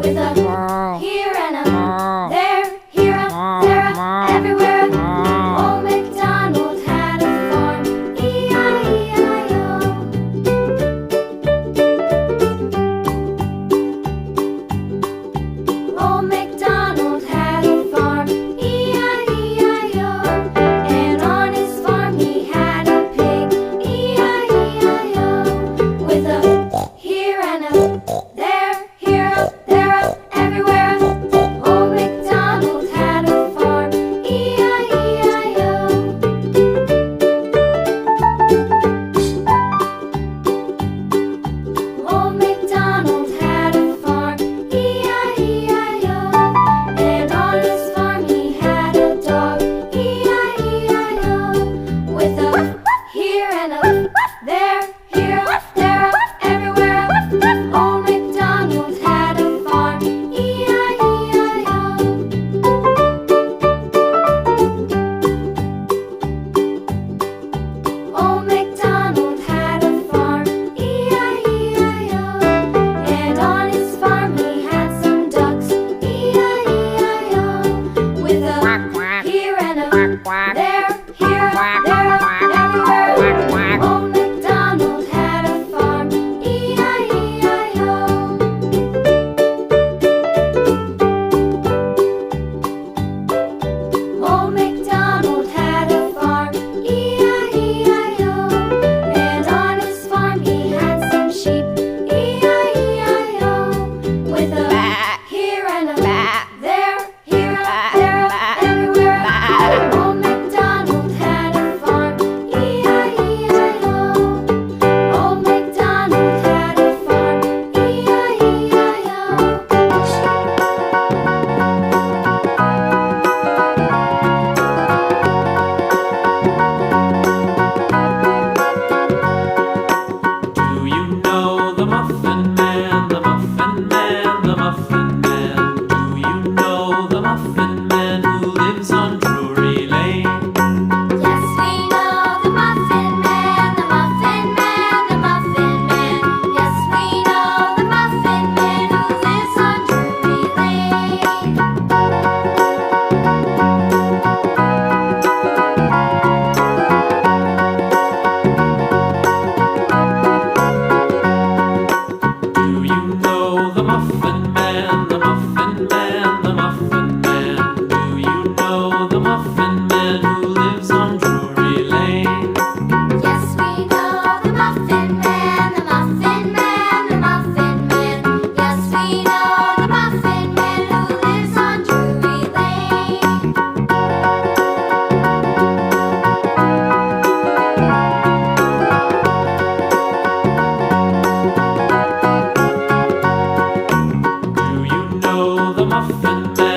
with a here and a there, here a, there a, everywhere. Old MacDonald had a farm, E-I-E-I-O. Old MacDonald had a farm, E-I-E-I-O. And on his farm he had a pig, E-I-E-I-O. With a here and a there, here a, there a, everywhere. Old MacDonald had a farm, E-I-E-I-O. Old MacDonald had a farm, E-I-E-I-O. And on his farm he had a dog, E-I-E-I-O. With a here and a there, here a, there a, everywhere. Old MacDonald had a farm, E-I-E-I-O. Old MacDonald had a farm, E-I-E-I-O. And on his farm he had some ducks, E-I-E-I-O. With a here and a there, here a, there a, everywhere. Old MacDonald had a farm, E-I-E-I-O. Old MacDonald had a farm, E-I-E-I-O. And on his farm he had some sheep, E-I-E-I-O. With a here and a there, here a, there a, everywhere. Old MacDonald had a farm, E-I-E-I-O. Old MacDonald had a farm, E-I-E-I-O. Do you know the Muffin Man, the Muffin Man, the Muffin Man? Do you know the Muffin Man who lives on Drury Lane? Yes, we know the Muffin Man, the Muffin Man, the Muffin Man. Yes, we know the Muffin Man who lives on Drury Lane. Do you know the Muffin Man, the Muffin Man, the Muffin Man? Do you know the Muffin Man who lives on Drury Lane? Yes, we know the Muffin Man, the Muffin Man, the Muffin Man. Yes, we know the Muffin Man who lives on Drury Lane. Do you know the Muffin Man?